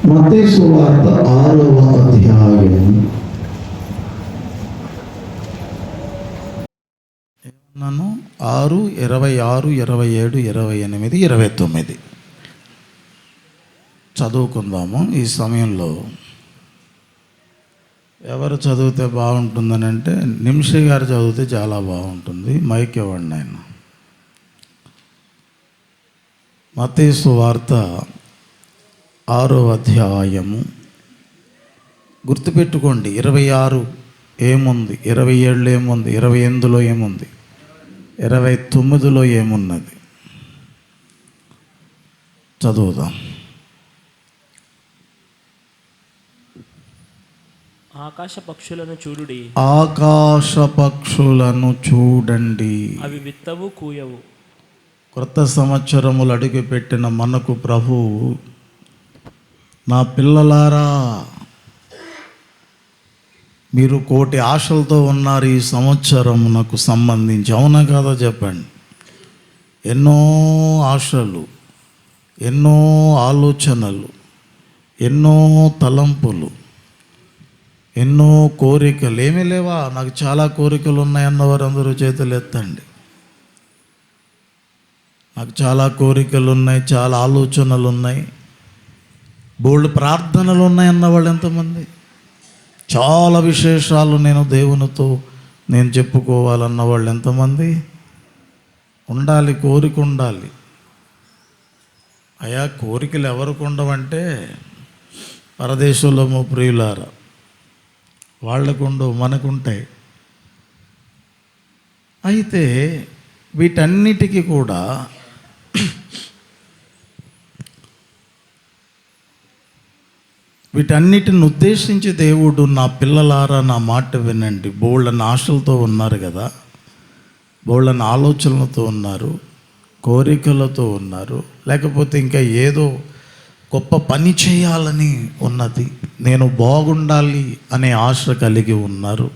మత్తయి సువార్త 6వ అధ్యాయం. ఏమన్నాను? 6, 26, 27, 28, 29 చదువుకుందాము. ఈ సమయంలో ఎవరు చదివితే బాగుంటుందని అంటే నిమిషి గారు చదివితే చాలా బాగుంటుంది. మైక్ ఇవ్వండి ఆయన. మత్తయి సువార్త 6వ అధ్యాయము. గుర్తుపెట్టుకోండి, 26 ఏముంది, 27 ఏముంది, 28లో ఏముంది, 29లో ఏమున్నది చదువుదాం. ఆకాశ పక్షులను చూడుడి, ఆకాశ పక్షులను చూడండి. అవి విత్తవు కూయవు. క్రొత్త సంవత్సరములు అడుగుపెట్టిన మనకు ప్రభువు, నా పిల్లలారా, మీరు కోటి ఆశలతో ఉన్నారు ఈ సంవత్సరమునకు సంబంధించి. అవునా కాదా చెప్పండి? ఎన్నో ఆశలు, ఎన్నో ఆలోచనలు, ఎన్నో తలంపులు, ఎన్నో కోరికలు. ఏమీ లేవా? నాకు చాలా కోరికలు ఉన్నాయన్నవారు అందరూ చేతులు ఎత్తండి. నాకు చాలా కోరికలు ఉన్నాయి, చాలా ఆలోచనలు ఉన్నాయి, బోల్డ్ ప్రార్థనలు ఉన్నాయి అన్నవాళ్ళు ఎంతమంది? చాలా విశేషాలు నేను దేవునితో నేను చెప్పుకోవాలన్న వాళ్ళు ఎంతమంది? ఉండాలి, కోరిక ఉండాలి. అయా, కోరికలు ఎవరికి ఉండవంటే పరదేశంలో మా ప్రియులారా, వాళ్ళకు ఉండవు, మనకుంటాయి. అయితే వీటన్నిటికీ కూడా వీటన్నిటిని ఉద్దేశించి దేవుడు, నా పిల్లలారా నా మాట వినండి. బోళ్ళని ఆశలతో ఉన్నారు కదా, బోళ్ళని ఆలోచనలతో ఉన్నారు, కోరికలతో ఉన్నారు, లేకపోతే ఇంకా ఏదో గొప్ప పని చేయాలని ఉన్నది, నేను బాగుండాలి అనే ఆశ కలిగి ఉన్నారు,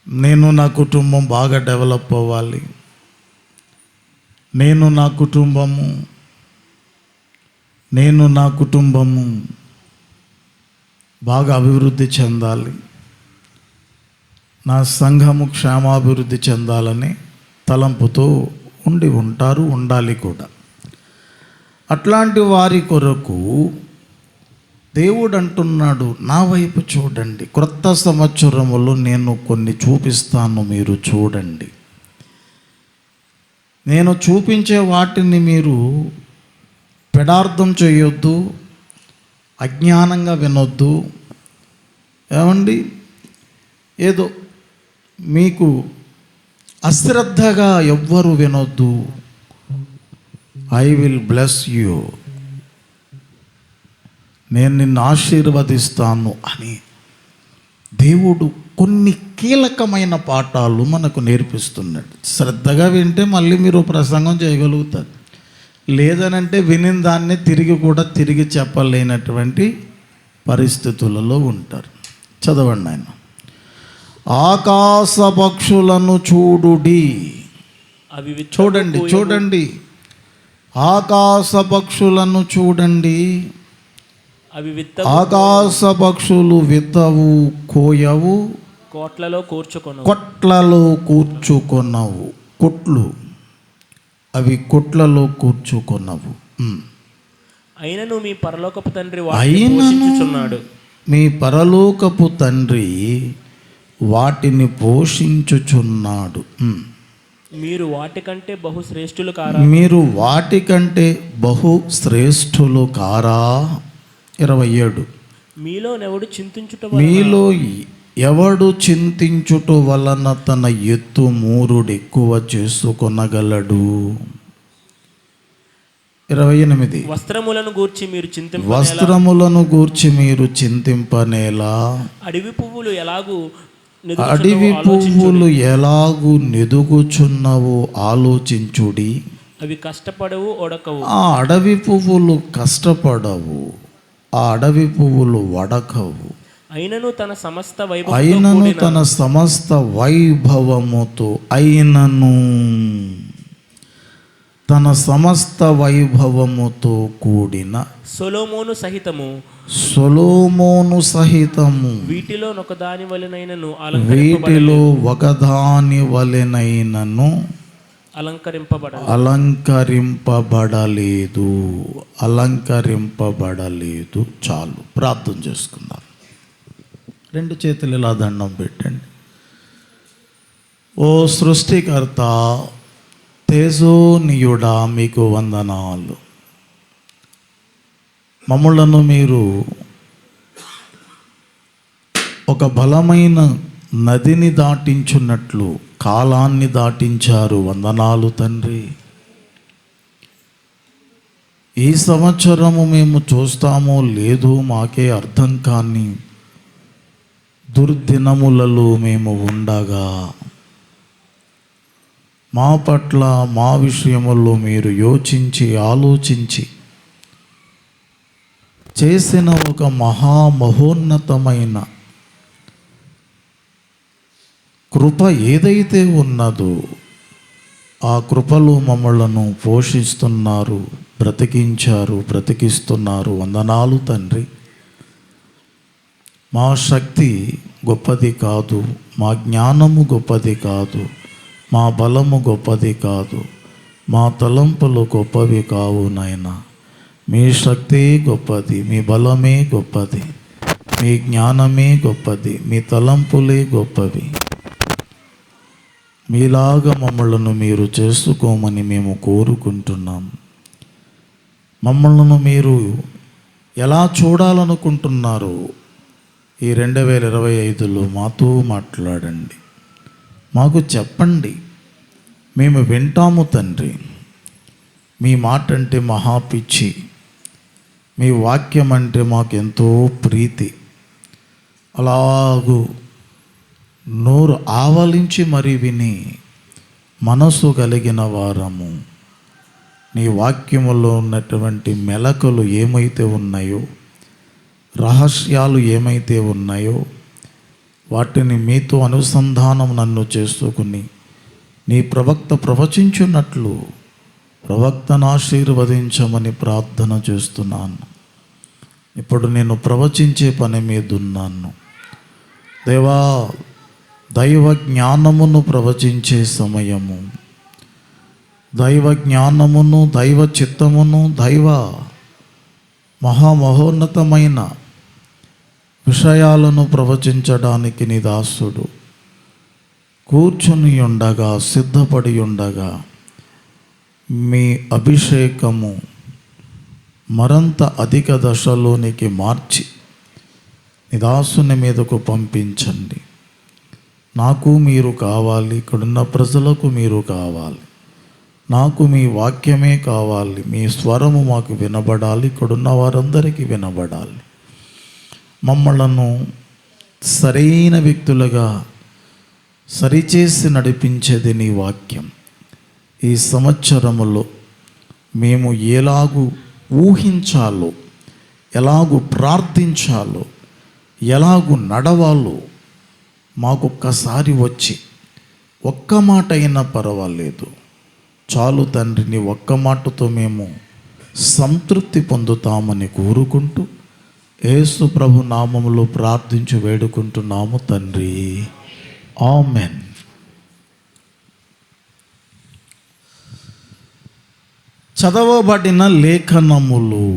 నేను నా కుటుంబం బాగా డెవలప్ అవ్వాలి, నేను నా కుటుంబము బాగా అభివృద్ధి చెందాలి, నా సంఘము క్షేమాభివృద్ధి చెందాలని తలంపుతో ఉంటారు, ఉండాలి కూడా. అట్లాంటి వారి కొరకు దేవుడు అంటున్నాడు, నా వైపు చూడండి, క్రొత్త సంవత్సరములో నేను కొన్ని చూపిస్తాను, మీరు చూడండి. నేను చూపించే వాటిని మీరు పెడార్థం చేయొద్దు, అజ్ఞానంగా వినొద్దు. ఏమండి, ఏదో మీకు అశ్రద్ధగా ఎవ్వరు వినొద్దు. ఐ విల్ బ్లెస్ యూ, నేను నిన్ను ఆశీర్వదిస్తాను అని దేవుడు కొన్ని కీలకమైన పాఠాలు మనకు నేర్పిస్తున్నాడు. శ్రద్ధగా వింటే మళ్ళీ మీరు ప్రసంగం చేయగలుగుతారు, లేదనంటే వినిన దాన్ని తిరిగి చెప్పలేనటువంటి పరిస్థితులలో ఉంటారు. చదవండి ఆయన. ఆకాశ పక్షులను చూడుడి. చూడండి, ఆకాశ పక్షులను చూడండి. ఆకాశ పక్షులు విత్తవు, కోయవు, కొట్లలో కూర్చుకొనవు. కొట్లు, అవి కొట్లలో కూర్చుకొనవు. అయినను మీ పరలోకపు తండ్రి వాటిని పోషించుచున్నాడు. మీ పరలోకపు తండ్రి వాటిని పోషించుచున్నాడు. మీరు వాటికంటే బహు శ్రేష్ఠులు కారా. 27. మీలో ఎవడు చింతించుట వలన తన ఎత్తు మూరుడెక్కువ చేసుకొనగలడు. 28. వస్త్రములను గూర్చి మీరు చింతింపనేలా. అడవి పువ్వులు ఎలాగు నెదుగుచున్నవో ఆలోచించుడి. అవి కష్టపడవు, ఒడకవు. ఆ అడవి పువ్వులు కష్టపడవు, ఆ అడవి పువ్వులు వడకవు. అయినను తన సమస్త వైభవముతో తన సమస్త వైభవముతో కూడిన సొలొమోను సహితము వీటిలో ఒకదాని వలెనైనను అలంకరింపబడలేదు. చాలు, ప్రార్థన చేసుకుందాం. రెండు చేతులు ఇలా దండం పెట్టండి. ఓ సృష్టికర్త, తేజోనియుడా, మీకు వందనాలు. మమ్ములను మీరు ఒక బలమైన నదిని దాటించున్నట్లు కాలాన్ని దాటించారు. వందనాలు తండ్రి. ఈ సంవత్సరము మేము చూస్తామో లేదో మాకే అర్థం కాని దుర్దినములలో మేము ఉండగా మా పట్ల, మా విషయములో మీరు యోచించి ఆలోచించి చేసిన ఒక మహోన్నతమైన కృప ఏదైతే ఉన్నదో ఆ కృపలో మమ్మలను పోషిస్తున్నారు, బ్రతికిస్తున్నారు. వందనాలు తండ్రి. మా శక్తి గొప్పది కాదు, మా జ్ఞానము గొప్పది కాదు, మా బలము గొప్పది కాదు, మా తలంపులు గొప్పవి కావు నాయనా. మీ శక్తే గొప్పది, మీ బలమే గొప్పది, మీ జ్ఞానమే గొప్పది, మీ తలంపులే గొప్పవి. మీలాగా మమ్మలను మీరు చేసుకోమని మేము కోరుకుంటున్నాం. మమ్మల్ని మీరు ఎలా చూడాలనుకుంటున్నారు ఈ 2025లో మాతో మాట్లాడండి, మాకు చెప్పండి. మేము వింటాము తండ్రి. మీ మాట అంటే మహాపిచ్చి, మీ వాక్యం అంటే మాకెంతో ప్రీతి. అలాగూ నోరు ఆవలించి మరి విని మనసు కలిగిన వారము. నీ వాక్యములో ఉన్నటువంటి మెలకులు ఏమైతే ఉన్నాయో, రహస్యాలు ఏమైతే ఉన్నాయో వాటిని మీతో అనుసంధానం నన్ను చేసుకుని నీ ప్రవక్త ప్రవచించున్నట్లు ప్రవక్తను ఆశీర్వదించమని ప్రార్థన చేస్తున్నాను. ఇప్పుడు నేను ప్రవచించే పని మీద ఉన్నాను దేవా. దైవ జ్ఞానమును ప్రవచించే సమయము, దైవ జ్ఞానమును, దైవ చిత్తమును, దైవ మహోన్నతమైన విషయాలను ప్రవచించడానికి నీ దాసుడు కూర్చుని ఉండగా, సిద్ధపడి ఉండగా మీ అభిషేకము మరంత అధిక దశలోనికి మార్చి నీ దాసుని మీదకు పంపించండి. నాకు మీరు కావాలి, ఇక్కడున్న ప్రజలకు మీరు కావాలి. నాకు మీ వాక్యమే కావాలి, మీ స్వరము మాకు వినబడాలి, ఇక్కడున్న వారందరికీ వినబడాలి. మమ్మలను సరైన వ్యక్తులుగా సరిచేసి నడిపించేది నీ వాక్యం. ఈ సంవత్సరములో మేము ఎలాగూ ఊహించాలో, ఎలాగూ ప్రార్థించాలో, ఎలాగూ నడవాలో మాకొక్కసారి వచ్చి ఒక్క మాట అయినా పర్వాలేదు, చాలు తండ్రి. నీ ఒక్క మాటతో మేము సంతృప్తి పొందుతామని కోరుకుంటూ యేసు ప్రభు నామములో ప్రార్థించి వేడుకుంటున్నాము తండ్రి. ఆమెన్. చదవబడిన లేఖనములు,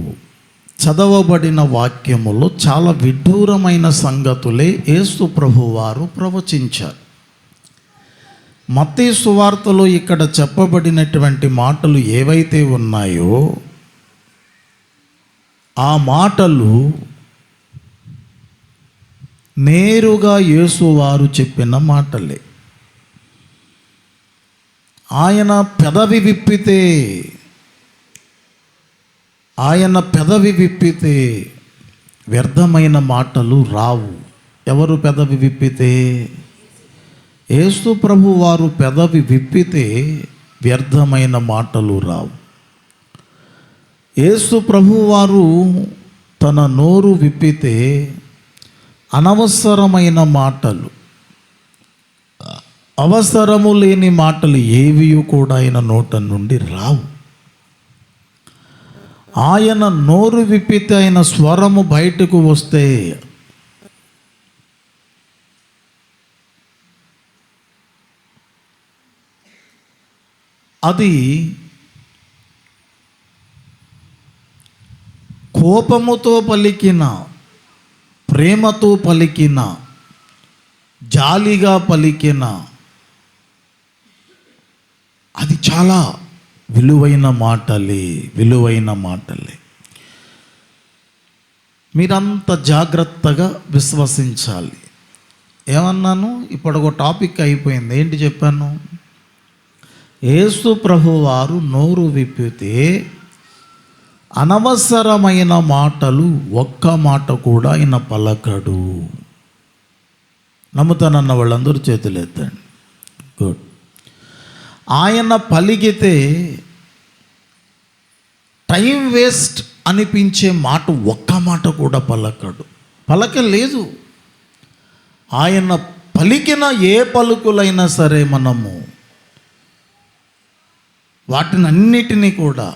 చదవబడిన వాక్యములు చాలా విడ్డూరమైన సంగతులే యేసు ప్రభువారు ప్రవచించారు. మత్తయి సువార్తలో ఇక్కడ చెప్పబడినటువంటి మాటలు ఏవైతే ఉన్నాయో ఆ మాటలు నేరుగా యేసువారు చెప్పిన మాటలే. ఆయన పెదవి విప్పితే వ్యర్థమైన మాటలు రావు. ఎవరు పెదవి విప్పితే? యేసు ప్రభు వారు పెదవి విప్పితే వ్యర్థమైన మాటలు రావు. యేసు ప్రభు వారు తన నోరు విప్పితే అనవసరమైన మాటలు, అవసరము లేని మాటలు ఏవి కూడా ఆయన నోట నుండి రావు. ఆయన నోరు విప్పితే ఆయన స్వరము బయటకు వస్తే అది కోపముతో పలికిన, ప్రేమతో పలికిన, జాలిగా పలికిన, అది చాలా విలువైన మాటలే. మీరంత జాగ్రత్తగా విశ్వసించాలి. ఏమన్నాను? ఇప్పుడు ఒక టాపిక్ అయిపోయింది. ఏంటి చెప్పాను? యేసు ప్రభువారు నోరు విప్పితే అనవసరమైన మాటలు ఒక్క మాట కూడా ఆయన పలకడు. నమ్ముతానన్న వాళ్ళందరూ చేతులు ఎత్తండి. గుడ్. ఆయన పలికితే టైం వేస్ట్ అనిపించే మాట ఒక్క మాట కూడా పలకలేదు. ఆయన పలికిన ఏ పలుకులైనా సరే మనము వాటిని అన్నిటినీ కూడా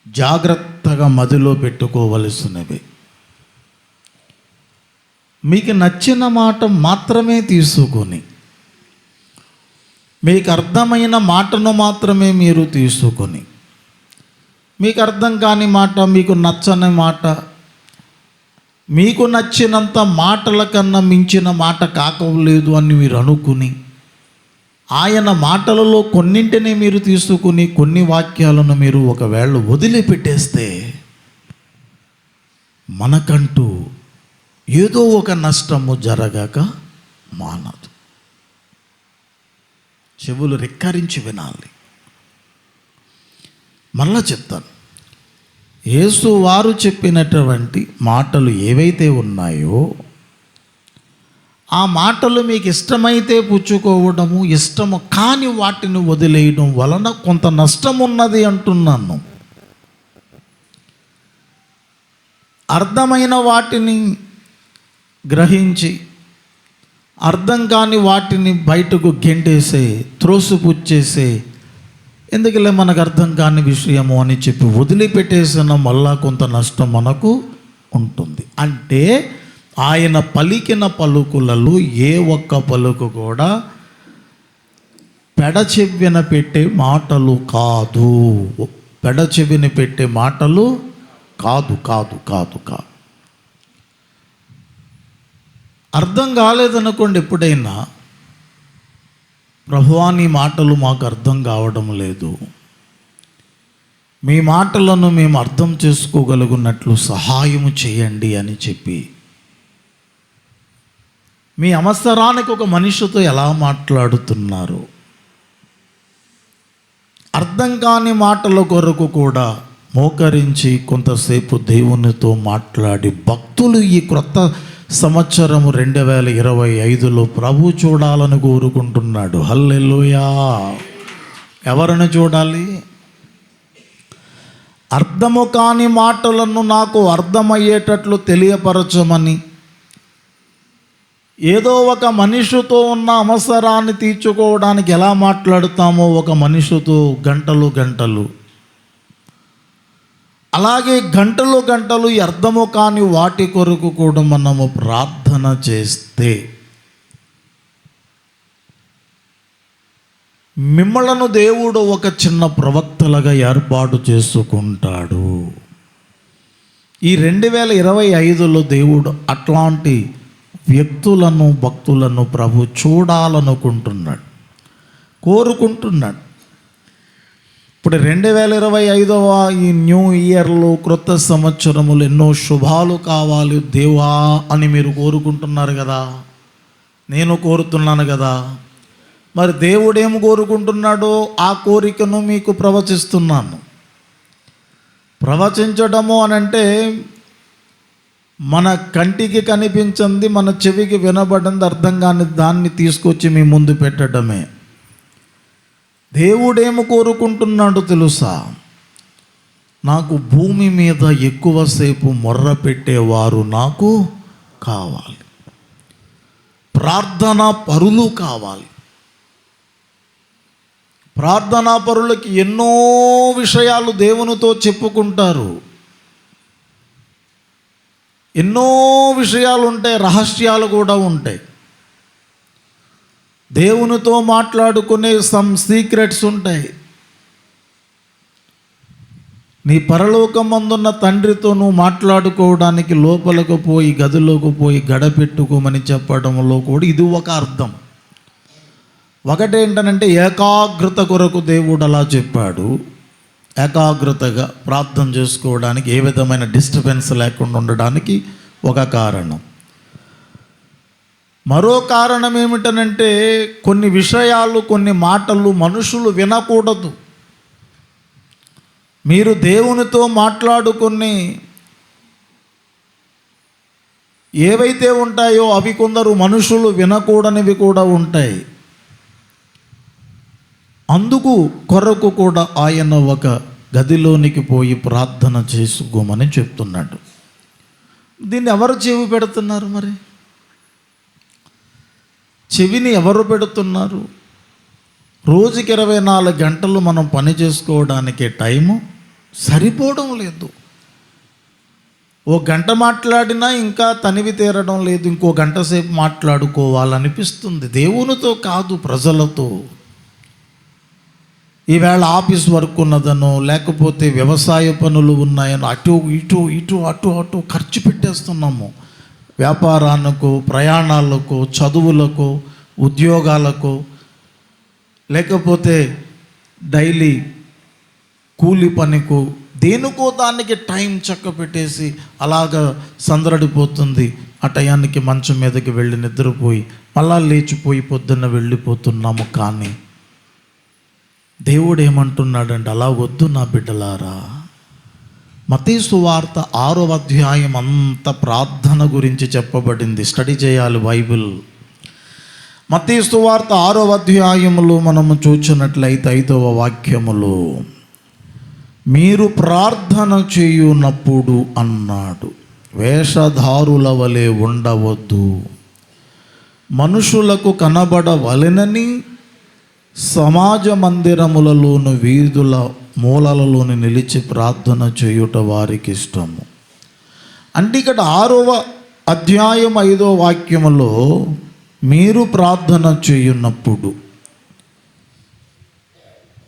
జాగ్రత్తగా మదిలో పెట్టుకోవలసినవి. మీకు నచ్చిన మాట మాత్రమే తీసుకొని, మీకు అర్థమైన మాటను మాత్రమే మీరు తీసుకొని, మీకు అర్థం కాని మాట, మీకు నచ్చని మాట, మీకు నచ్చినంత మాటల కన్నా మించిన మాట కాకలేదు అని మీరు అనుకుని, ఆయన మాటలలో కొన్నింటిని మీరు తీసుకుని కొన్ని వాక్యాలను మీరు ఒకవేళ వదిలిపెట్టేస్తే మనకంటూ ఏదో ఒక నష్టము జరగక మానదు. చెవులు రెక్కరించి వినాలి. మళ్ళా చెప్తాను. యేసు వారు చెప్పినటువంటి మాటలు ఏవైతే ఉన్నాయో ఆ మాటలు మీకు ఇష్టమైతే పుచ్చుకోవడము, ఇష్టము కాని వాటిని వదిలేయడం వలన కొంత నష్టం ఉన్నది అంటున్నాను. అర్థమైన వాటిని గ్రహించి అర్థం కాని వాటిని బయటకు గెంటేసే, త్రోసిపుచ్చేసే, ఎందుకులే మనకు అర్థం కాని విషయము అని చెప్పి వదిలిపెట్టేసిన మళ్ళా కొంత నష్టం మనకు ఉంటుంది. అంటే ఆయన పలికిన పలుకులలో ఏ ఒక్క పలుకు కూడా పెడచెవిన పెట్టే మాటలు కాదు. పెడచెవిని పెట్టే మాటలు కాదు. అర్థం కాలేదనుకోండి, ఎప్పుడైనా ప్రభువా నీ మాటలు మాకు అర్థం కావడం లేదు, మీ మాటలను మేము అర్థం చేసుకోగలుగున్నట్లు సహాయము చేయండి అని చెప్పి మీ అవసరానికి ఒక మనిషితో ఎలా మాట్లాడుతున్నారు, అర్థం కాని మాటల కొరకు కూడా మోకరించి కొంతసేపు దేవునితో మాట్లాడి భక్తులు ఈ క్రొత్త సంవత్సరము 2025లో ప్రభు చూడాలని కోరుకుంటున్నాడు. హల్లెలూయా. ఎవరిని చూడాలి? అర్థము కాని మాటలను నాకు అర్థమయ్యేటట్లు తెలియపరచమని, ఏదో ఒక మనిషితో ఉన్న అవసరాన్ని తీర్చుకోవడానికి ఎలా మాట్లాడుతామో ఒక మనిషితో గంటలు, అలాగే గంటలు ఈ అర్థము కాని వాటి కొరకు కూడా మనము ప్రార్థన చేస్తే మిమ్మలను దేవుడు ఒక చిన్న ప్రవక్తలుగా ఏర్పాటు చేసుకుంటాడు. ఈ 2025లో దేవుడు అట్లాంటి వ్యక్తులను, భక్తులను ప్రభు చూడాలనుకుంటున్నాడు, కోరుకుంటున్నాడు. ఇప్పుడు 2025వ ఈ న్యూ ఇయర్లో, క్రొత్త సంవత్సరములు ఎన్నో శుభాలు కావాలి దేవా అని మీరు కోరుకుంటున్నారు కదా, నేను కోరుతున్నాను కదా. మరి దేవుడు ఏం కోరుకుంటున్నాడో ఆ కోరికను మీకు ప్రవచిస్తున్నాను. ప్రవచించడము అనంటే మన కంటికి కనిపించింది, మన చెవికి వినబడింది, అర్థం కాని దాన్ని తీసుకొచ్చి మీ ముందు పెట్టడమే. దేవుడేమి కోరుకుంటున్నాడు తెలుసా? నాకు భూమి మీద ఎక్కువసేపు మొర్ర పెట్టేవారు నాకు కావాలి, ప్రార్థనా పరులు కావాలి. ప్రార్థనాపరులకి ఎన్నో విషయాలు దేవునితో చెప్పుకుంటారు, ఎన్నో విషయాలు ఉంటాయి, రహస్యాలు కూడా ఉంటాయి. దేవునితో మాట్లాడుకునే సమ్ సీక్రెట్స్ ఉంటాయి. నీ పరలోకమందున్న తండ్రితో నువ్వు మాట్లాడుకోవడానికి లోపలకు పోయి గదిలోకి పోయి గడపెట్టుకోమని చెప్పడంలో కూడా ఇది ఒక అర్థం. ఒకటేంటనంటే ఏకాగ్రత కొరకు దేవుడు అలా చెప్పాడు. ఏకాగ్రతగా ప్రార్థన చేసుకోవడానికి, ఏ విధమైన డిస్టర్బెన్స్ లేకుండా ఉండడానికి ఒక కారణం. మరో కారణం ఏమిటనంటే కొన్ని విషయాలు, కొన్ని మాటలు మనుషులు వినకూడదు. మీరు దేవునితో మాట్లాడుకుని ఏవైతే ఉంటాయో అవి కొందరు మనుషులు వినకూడనివి కూడా ఉంటాయి. అందుకు కొరకు కూడా ఆయన ఒక గదిలోనికి పోయి ప్రార్థన చేసుకోమని చెప్తున్నాడు. దీన్ని ఎవరు చెవి పెడుతున్నారు? మరి చెవిని ఎవరు పెడుతున్నారు? రోజుకి 24 గంటలు మనం పని చేసుకోవడానికి టైము సరిపోవడం లేదు. ఓ గంట మాట్లాడినా ఇంకా తనివి తీరడం లేదు, ఇంకో గంట సేపు మాట్లాడుకోవాలనిపిస్తుంది. దేవునితో కాదు, ప్రజలతో. ఈవేళ ఆఫీస్ వర్క్ ఉన్నదనో, లేకపోతే వ్యవసాయ పనులు ఉన్నాయనో అటు ఇటు ఇటు అటు అటు ఖర్చు పెట్టేస్తున్నాము. వ్యాపారాలకు, ప్రయాణాలకు, చదువులకు, ఉద్యోగాలకు, లేకపోతే డైలీ కూలి పనికు, దేనికో దానికి టైం చక్క పెట్టేసి అలాగా సందడిపోతుంది. ఆ టయానికి మంచం మీదకి వెళ్ళి నిద్రపోయి మళ్ళా లేచిపోయి పొద్దున్న వెళ్ళిపోతున్నాము. కానీ దేవుడు ఏమంటున్నాడంటే, అలా వద్దు నా బిడ్డలారా. మత్తయి సువార్త 6వ అధ్యాయం అంత ప్రార్థన గురించి చెప్పబడింది. స్టడీ చేయాలి బైబిల్. మత్తయి సువార్త 6వ అధ్యాయములో మనము చూచినట్లయితే 5వ వాక్యములో, మీరు ప్రార్థన చేయునప్పుడు అన్నాడు, వేషధారుల వలె ఉండవద్దు, మనుషులకు కనబడవలెనని సమాజ మందిరములలోను వీధుల మూలలలోని నిలిచి ప్రార్థన చేయుట వారికి ఇష్టము. అంటే ఇక్కడ 6వ అధ్యాయం 5వ వాక్యములో మీరు ప్రార్థన చేయున్నప్పుడు,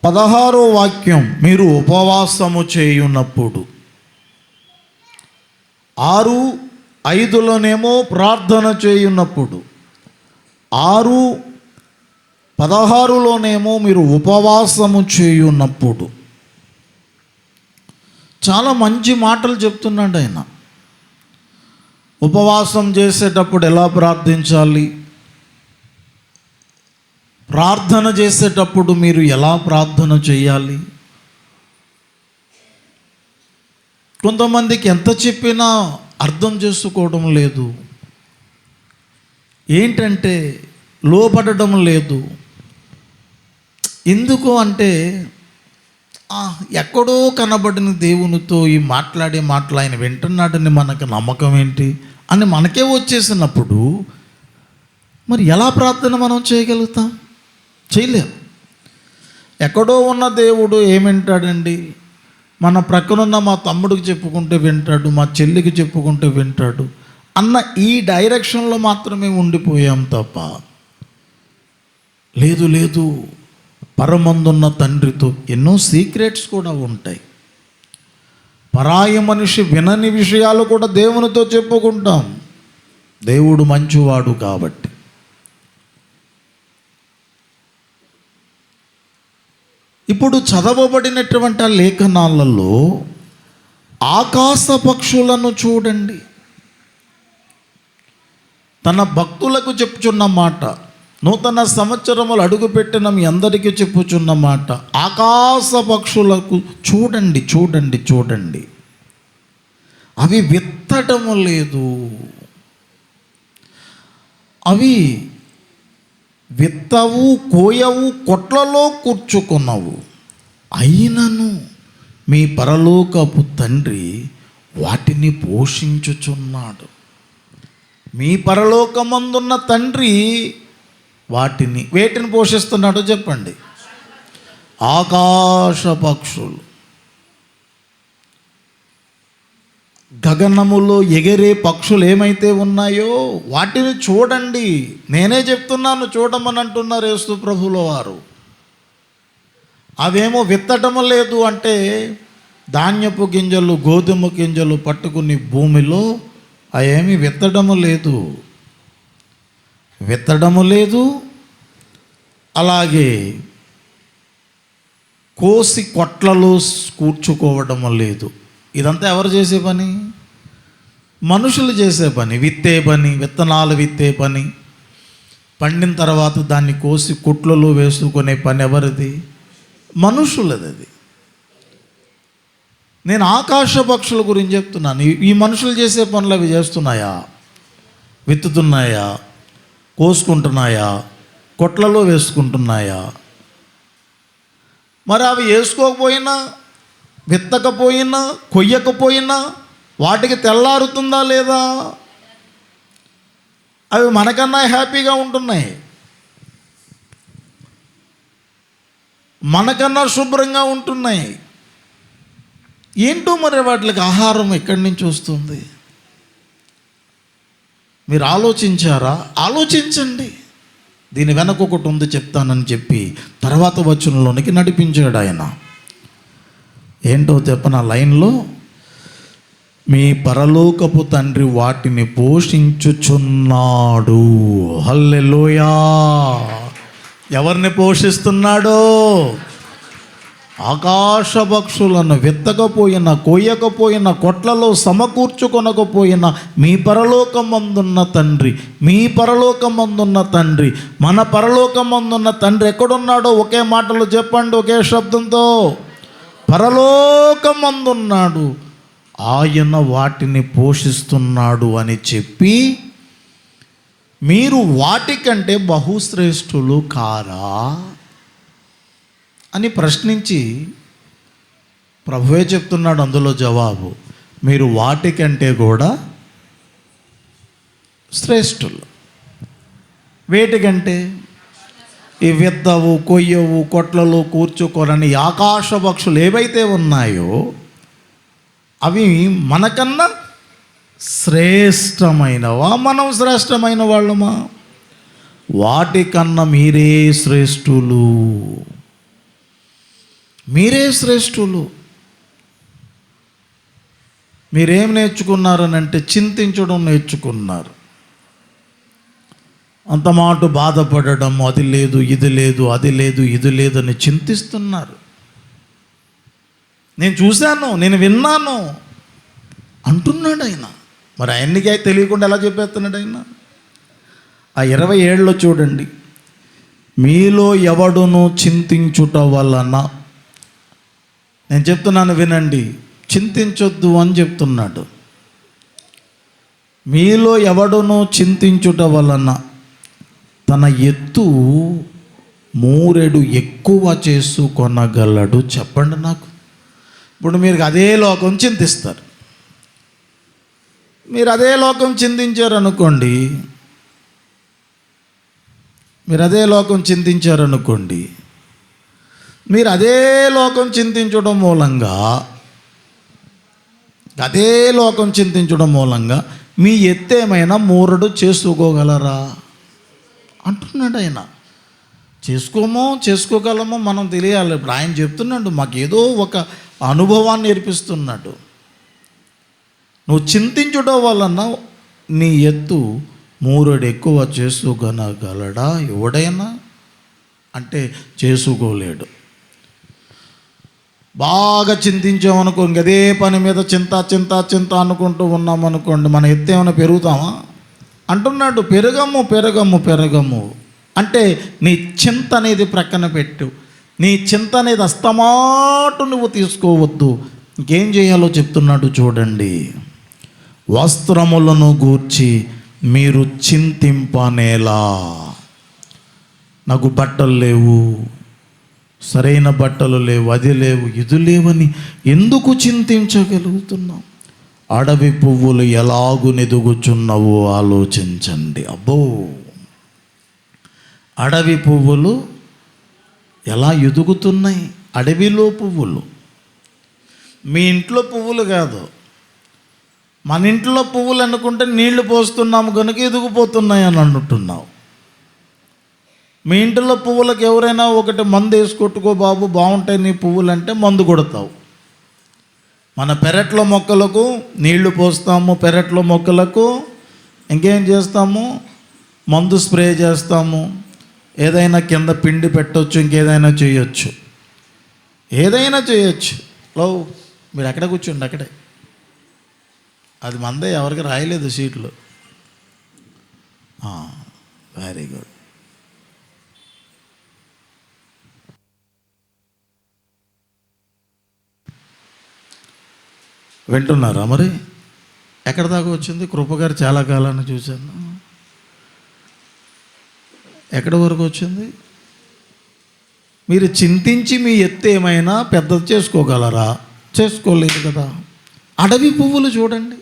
16వ వాక్యం మీరు ఉపవాసము చేయున్నప్పుడు, 6:5లోనేమో ప్రార్థన చేయున్నప్పుడు, 6:16లోనేమో మీరు ఉపవాసము చేయున్నప్పుడు. చాలా మంచి మాటలు చెప్తున్నాడు ఆయన. ఉపవాసం చేసేటప్పుడు ఎలా ప్రార్థించాలి, ప్రార్థన చేసేటప్పుడు మీరు ఎలా ప్రార్థన చేయాలి. కొంతమందికి ఎంత చెప్పినా అర్థం చేసుకోవడం లేదు. ఏంటంటే లోపడడం లేదు. ఎందుకు అంటే ఎక్కడో కనబడిన దేవునితో ఈ మాట్లాడే మాటలు ఆయన వింటున్నాడని మనకు నమ్మకం ఏంటి అని మనకే వచ్చేసినప్పుడు మరి ఎలా ప్రార్థన మనం చేయగలుగుతాం? చేయలేం. ఎక్కడో ఉన్న దేవుడు ఏమింటాడండి? మన ప్రక్కనున్న మా తమ్ముడికి చెప్పుకుంటే వింటాడు, మా చెల్లికి చెప్పుకుంటే వింటాడు అన్న ఈ డైరెక్షన్లో మాత్రమే ఉండిపోయాం తప్ప, లేదు పరమందున్న తండ్రితో ఎన్నో సీక్రెట్స్ కూడా ఉంటాయి. పరాయి మనిషి వినని విషయాలు కూడా దేవునితో చెప్పుకుంటాం. దేవుడు మంచివాడు కాబట్టి. ఇప్పుడు చదవబడినటువంటి ఆ లేఖనాలలో ఆకాశ పక్షులను చూడండి. తన భక్తులకు చెప్పుచున్న మాట, నూతన సంవత్సరములు అడుగుపెట్టిన మీ అందరికీ చెప్పుచున్న మాట, ఆకాశ పక్షులకు చూడండి చూడండి చూడండి, అవి విత్తడము లేదు, అవి విత్తవు, కోయవు, కొట్లలో కూర్చుకున్నవు, అయినను మీ పరలోకపు తండ్రి వాటిని పోషించుచున్నాడు. మీ పరలోకమందున్న తండ్రి వేటిని పోషిస్తున్నాడో చెప్పండి. ఆకాశ పక్షులు, గగనములో ఎగిరే పక్షులు ఏమైతే ఉన్నాయో వాటిని చూడండి. నేనే చెప్తున్నాను, చూడమని అంటున్నారు యేసు ప్రభుల వారు. అవేమో విత్తటము లేదు అంటే ధాన్యపు గింజలు, గోధుమ గింజలు పట్టుకుని భూమిలో అవేమి విత్తడము లేదు. అలాగే కోసి కొట్లలో కూర్చుకోవడము లేదు. ఇదంతా ఎవరు చేసే పని? మనుషులు చేసే పని. విత్తే పని, విత్తనాలు విత్తే పని, పండిన తర్వాత దాన్ని కోసి కొట్లలో వేసుకునే పని ఎవరిది? మనుషులది. అది నేను ఆకాశ పక్షుల గురించి చెప్తున్నాను. ఈ మనుషులు చేసే పనులు అవి చేస్తున్నాయా? విత్తుతున్నాయా? కోసుకుంటున్నాయా? కొట్లలో వేసుకుంటున్నాయా? మరి అవి వేసుకోకపోయినా, విత్తకపోయినా, కొయ్యకపోయినా వాటికి తెల్లారుతుందా లేదా? అవి మనకన్నా హ్యాపీగా ఉంటున్నాయి, మనకన్నా శుభ్రంగా ఉంటున్నాయి. ఏంటో మరి వాటికి ఆహారం ఎక్కడి నుంచి వస్తుంది? మీరు ఆలోచించారా? ఆలోచించండి. దీని వెనక ఒకటి ఉంది, చెప్తానని చెప్పి తర్వాత వచనంలోనికి నడిపించాడు ఆయన. ఏంటో చెప్పన లైన్లో, మీ పరలోకపు తండ్రి వాటిని పోషించుచున్నాడు. హల్లెలూయా! ఎవరిని పోషిస్తున్నాడో? ఆకాశ పక్షులను విత్తకపోయినా, కొయ్యకపోయినా, కొట్లలో సమకూర్చుకొనకపోయినా మీ పరలోకమందున్న తండ్రి, మీ పరలోకమందున్న తండ్రి, మన పరలోకమందున్న తండ్రి ఎక్కడున్నాడో ఒకే మాటలో చెప్పండి, ఒకే శబ్దంతో. పరలోకమందున్నాడు, ఆయన వాటిని పోషిస్తున్నాడు అని చెప్పి మీరు వాటికంటే బహుశ్రేష్ఠులు కారా అని ప్రశ్నించి ప్రభువే చెప్తున్నాడు అందులో జవాబు, మీరు వాటికంటే కూడా శ్రేష్ఠులు. వేటికంటే? ఈ విత్తవు, కొయ్యవు, కొట్లలో కూర్చుకోరని ఆకాశ పక్షులు ఏవైతే ఉన్నాయో అవి మనకన్నా శ్రేష్టమైనవా? మనం శ్రేష్టమైన వాళ్ళమా? వాటికన్నా మీరే శ్రేష్ఠులు, మీరే శ్రేష్ఠులు. మీరేం నేర్చుకున్నారనంటే చింతించడం నేర్చుకున్నారు. అంత మాట బాధపడడం, అది లేదు, ఇది లేదు, అది లేదు, ఇది లేదని చింతిస్తున్నారు. నేను చూశాను, నేను విన్నాను అంటున్నాడు ఆయన. మరి ఆయనకి తెలియకుండా ఎలా చెప్పేస్తున్నాడు ఆయన? ఆ 27లో చూడండి, మీలో ఎవడును చింతించుట వలన, నేను చెప్తున్నాను వినండి, చింతించొద్దు అని చెప్తున్నాడు. మీలో ఎవడును చింతించుట వలన తన ఎత్తు మూరెడు ఎక్కువ చేసుకొనగలడు? చెప్పండి నాకు. ఇప్పుడు మీరు అదే లోకం చింతిస్తారు. మీరు అదే లోకం చింతించారనుకోండి, మీరు అదే లోకం చింతించారనుకోండి, మీరు అదే లోకం చింతించడం మూలంగా, అదే లోకం చింతించడం మూలంగా మీ ఎత్తేమైనా మూరడు చేసుకోగలరా అంటున్నాడు ఆయన. చేసుకోగలమో మనం తెలియాలి. ఇప్పుడు ఆయన చెప్తున్నాడు, మాకేదో ఒక అనుభవాన్ని నేర్పిస్తున్నాడు. నువ్వు చింతించడం వలన నీ ఎత్తు మూరడు ఎక్కువ చేసుకోగలగలడా ఎవడైనా అంటే చేసుకోలేడు. బాగా చింతించామనుకో, ఇంకదే పని మీద చింత అనుకుంటూ ఉన్నామనుకోండి, మన ఎత్తు ఏమైనా పెరుగుతామా అంటున్నాడు. పెరగము అంటే నీ చింత అనేది ప్రక్కన పెట్టు. నీ చింత అనేది అస్తమాటు నువ్వు తీసుకోవద్దు. ఇంకేం చేయాలో చెప్తున్నాడు చూడండి. వస్త్రములను గూర్చి మీరు చింతింపనేలా. నాకు బట్టలు లేవు, సరైన బట్టలు లేవు, అది లేవు, ఇది లేవని ఎందుకు చింతించగలుగుతున్నాం? అడవి పువ్వులు ఎలాగు నెదుగుచున్నావో ఆలోచించండి. అబ్బో, అడవి పువ్వులు ఎలా ఎదుగుతున్నాయి. అడవిలో పువ్వులు, మీ ఇంట్లో పువ్వులు కాదు. మన ఇంట్లో పువ్వులు అనుకుంటే నీళ్లు పోస్తున్నాము కనుక ఎదిగిపోతున్నాయి అని అంటున్నావు. మీ ఇంట్లో పువ్వులకు ఎవరైనా ఒకటి మందు వేసి కొట్టుకో బాబు బాగుంటాయి నీ పువ్వులు అంటే మందు కొడతావు. మన పెరట్లో మొక్కలకు నీళ్లు పోస్తాము, పెరట్లో మొక్కలకు ఇంకేం చేస్తాము, మందు స్ప్రే చేస్తాము, ఏదైనా కింద పిండి పెట్టవచ్చు, ఇంకేదైనా చేయొచ్చు, ఏదైనా చేయొచ్చు. లో మీరు ఎక్కడ కూర్చోండి, అక్కడే. అది మందే, ఎవరికి రాయలేదు సీట్లు. Very good. వింటున్నారా మరి? ఎక్కడ దాకా వచ్చింది? కృపగారు చాలా కాలాన్ని చూశాను. ఎక్కడి వరకు వచ్చింది? మీరు చింతించి మీ ఎత్తు ఏమైనా పెద్దది చేసుకోగలరా? చేసుకోలేదు కదా. అడవి పువ్వులు చూడండి.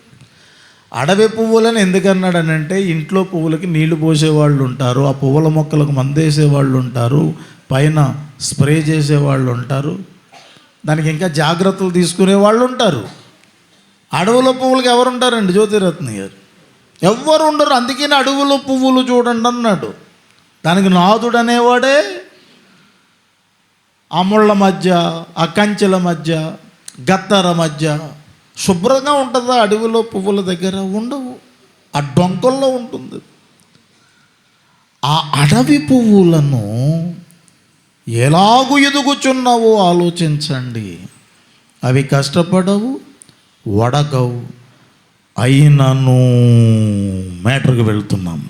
అడవి పువ్వులని ఎందుకన్నాడనంటే ఇంట్లో పువ్వులకి నీళ్లు పోసేవాళ్ళు ఉంటారు, ఆ పువ్వుల మొక్కలకు మందేసేవాళ్ళు ఉంటారు, పైన స్ప్రే చేసేవాళ్ళు ఉంటారు, దానికి ఇంకా జాగ్రత్తలు తీసుకునే వాళ్ళు ఉంటారు. అడవుల పువ్వులకి ఎవరు ఉంటారండి? జ్యోతిరత్న గారు ఎవ్వరు ఉండరు. అందుకని అడవుల పువ్వులు చూడండి అన్నాడు. దానికి నాదుడు అనేవాడే ఆ ముళ్ళ మధ్య, ఆ కంచెల మధ్య, గత్తర మధ్య శుభ్రంగా ఉంటుందా? అడవిలో పువ్వుల దగ్గర ఉండవు, ఆ డొంకల్లో ఉంటుంది. ఆ అడవి పువ్వులను ఎలాగూ ఎదుగుచున్నావో ఆలోచించండి. అవి కష్టపడవు, వడగవు, అయినను మ్యాటర్కి వెళ్తున్నాం,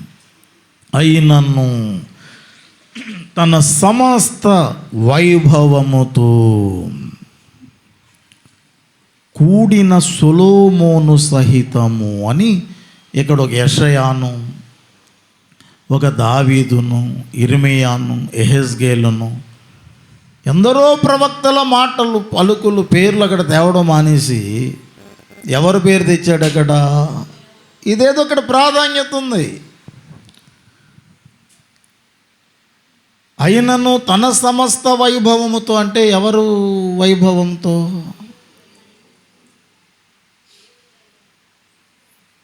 అయినను తన సమస్త వైభవముతో కూడిన సొలొమోను సహితము అని ఇక్కడ ఒక యెషయాను, ఒక దావీదును, ఇర్మియాను, యెహెజ్కేలును, ఎందరో ప్రవక్తల మాటలు, పలుకులు, పేర్లు అక్కడ తేవడం మానేసి ఎవరి పేరు తెచ్చాడు అక్కడ? ఇదేదో అక్కడ ప్రాధాన్యత ఉంది. అయినను తన సమస్త వైభవముతో అంటే ఎవరు వైభవంతో?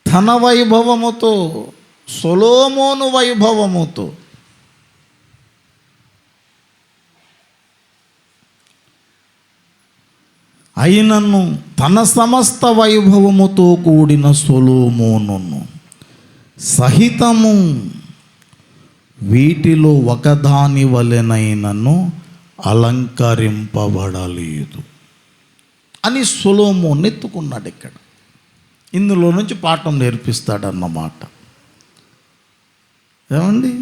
తన వైభవముతో, సొలొమోను వైభవముతో. అయినను తన సమస్త వైభవముతో కూడిన సొలొమోనును సహితము వీటిలో ఒకదాని వలెనైనను అలంకరింపబడలేదు అని సొలొమోను ఎత్తుకున్నాడు. ఇక్కడ ఇందులో నుంచి పాఠం నేర్పిస్తాడన్నమాట. ఏమండి?